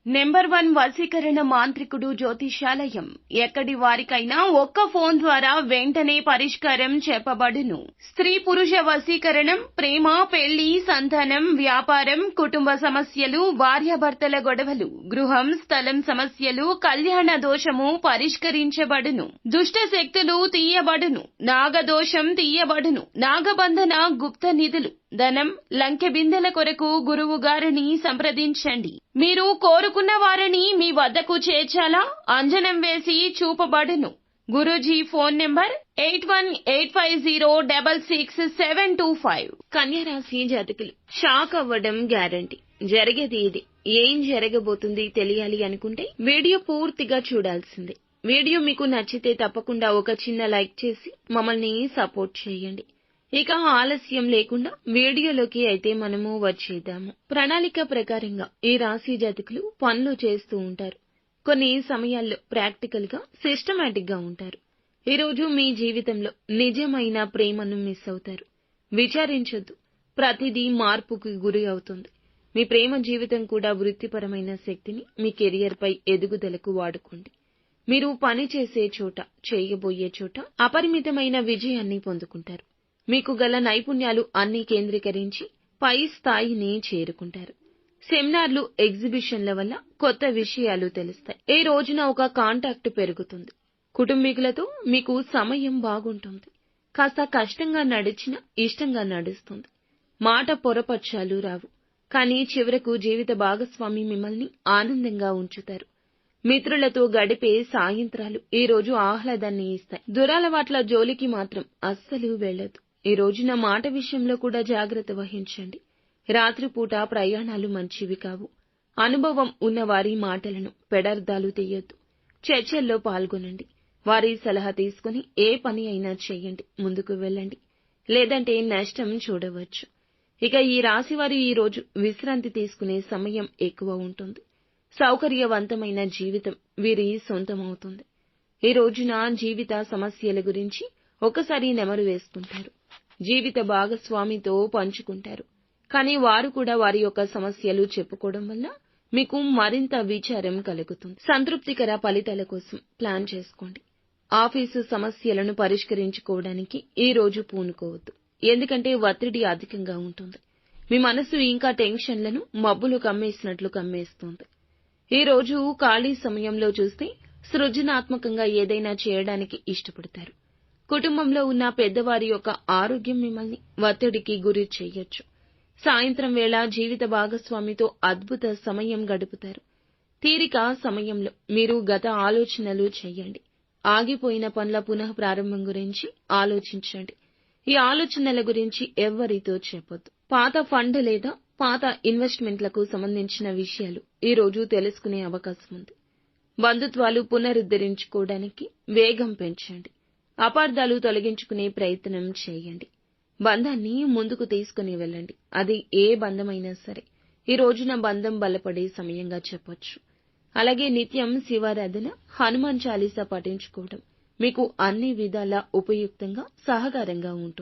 Number 1 వశీకరణ మాంత్రికుడు జ్యోతిష్యాలయం. ఎక్కడి వారికైనా ఒక్క ఫోన్ ద్వారా వెంటనే పరిష్కారం చెప్పబడును. స్త్రీ పురుష వశీకరణం, ప్రేమ, పెళ్లి, సంతానం, వ్యాపారం, కుటుంబ సమస్యలు, భార్యాభర్తల గొడవలు, గృహం, స్థలం సమస్యలు, కళ్యాణ దోషము పరిష్కరించబడును. దుష్ట శక్తులు తీయబడును. నాగదోషం తీయబడును. నాగబంధన, గుప్త నిధులు, ధనం, లంకె బిందెల కొరకు గురువు గారిని సంప్రదించండి. మీరు కోరుకున్న వారిని మీ వద్దకు చేర్చాలా? అంజనం వేసి చూపబడును. Guruji phone number 8185066725. కన్యారాశి జాతకులు షాక్ అవ్వడం గ్యారంటీ. జరిగేది ఇది. ఏం జరగబోతుంది తెలియాలి అనుకుంటే వీడియో పూర్తిగా చూడాల్సిందే. వీడియో మీకు నచ్చితే తప్పకుండా ఒక చిన్న లైక్ చేసి మమ్మల్ని సపోర్ట్ చేయండి. ఇక ఆలస్యం లేకుండా వీడియోలోకి అయితే మనము వచ్చేద్దాము. ప్రణాళిక ప్రకారంగా ఈ రాశి జాతకులు పనులు చేస్తూ ఉంటారు. కొన్ని సమయాల్లో ప్రాక్టికల్ గా, సిస్టమాటిక్ గా ఉంటారు. ఈ రోజు మీ జీవితంలో నిజమైన ప్రేమను మిస్ అవుతారు. విచారించొద్దు, ప్రతిదీ మార్పుకు గురి అవుతుంది. మీ ప్రేమ జీవితం కూడా వృత్తిపరమైన శక్తిని మీ కెరియర్ పై ఎదుగుదలకు వాడుకోండి. మీరు పని చేసే చోట, చేయబోయే చోట అపరిమితమైన విజయాన్ని పొందుకుంటారు. మీకు గల నైపుణ్యాలు అన్నీ కేంద్రీకరించి పై స్థాయిని చేరుకుంటారు. సెమినార్లు, ఎగ్జిబిషన్ల వల్ల కొత్త విషయాలు తెలుస్తాయి. ఈ రోజున ఒక కాంటాక్ట్ పెరుగుతుంది. కుటుంబీకులతో మీకు సమయం బాగుంటుంది. కాస్త కష్టంగా నడిచినా ఇష్టంగా నడుస్తుంది. మాట పొరపక్షాలు రావు. కానీ చివరకు జీవిత భాగస్వామి మిమ్మల్ని ఆనందంగా ఉంచుతారు. మిత్రులతో గడిపే సాయంత్రాలు ఈ రోజు ఆహ్లాదాన్ని ఇస్తాయి. దురలవాట్ల జోలికి మాత్రం అస్సలు వెళ్ళొద్దు. ఈ రోజున మాట విషయంలో కూడా జాగ్రత్త వహించండి. రాత్రిపూట ప్రయాణాలు మంచివి కావు. అనుభవం ఉన్న వారి మాటలను పెడర్థాలు తీయొద్దు. చర్చల్లో పాల్గొనండి. వారి సలహా తీసుకుని ఏ పని అయినా చేయండి. ముందుకు వెళ్ళండి. లేదంటే నష్టం చూడవచ్చు. ఇక ఈ రాశివారు ఈ రోజు విశ్రాంతి తీసుకునే సమయం ఎక్కువ ఉంటుంది. సౌకర్యవంతమైన జీవితం వీరి సొంతమవుతుంది. ఈ రోజున జీవిత సమస్యల గురించి ఒకసారి నెమరు వేసుకుంటారు. జీవిత భాగస్వామితో పంచుకుంటారు. కానీ వారు కూడా వారి యొక్క సమస్యలు చెప్పుకోవడం వల్ల మీకు మరింత విచారం కలుగుతుంది. సంతృప్తికర ఫలితాల కోసం ప్లాన్ చేసుకోండి. ఆఫీసు సమస్యలను పరిష్కరించుకోవడానికి ఈ రోజు పూనుకోవద్దు. ఎందుకంటే ఒత్తిడి అధికంగా ఉంటుంది. మీ మనసు ఇంకా టెన్షన్లను మబ్బులు కమ్మేసినట్లు కమ్మేస్తుంది. ఈ రోజు ఖాళీ సమయంలో చూస్తే సృజనాత్మకంగా ఏదైనా చేయడానికి ఇష్టపడతారు. కుటుంబంలో ఉన్న పెద్దవారి యొక్క ఆరోగ్యం మిమ్మల్ని ఒత్తిడికి గురి చేయొచ్చు. సాయంత్రం వేళ జీవిత భాగస్వామితో అద్భుత సమయం గడుపుతారు. తీరిక సమయంలో మీరు గత ఆలోచనలు చేయండి. ఆగిపోయిన పనుల పునః ప్రారంభం గురించి ఆలోచించండి. ఈ ఆలోచనల గురించి ఎవ్వరితో చెప్పొద్దు. పాత ఫండ్ లేదా పాత ఇన్వెస్ట్మెంట్లకు సంబంధించిన విషయాలు ఈ రోజు తెలుసుకునే అవకాశం ఉంది. బంధుత్వాలు పునరుద్ధరించుకోవడానికి వేగం పెంచండి. అపార్థాలు తొలగించుకునే ప్రయత్నం చేయండి. బంధాన్ని ముందుకు తీసుకుని వెళ్ళండి. అది ఏ బంధమైనా సరే ఈ రోజున బంధం బలపడే సమయంగా చెప్పొచ్చు. అలాగే నిత్యం శివారాధన, హనుమాన్ చాలీసా పఠించుకోవడం మీకు అన్ని విధాలా ఉపయుక్తంగా, సహకారంగా ఉంటుంది.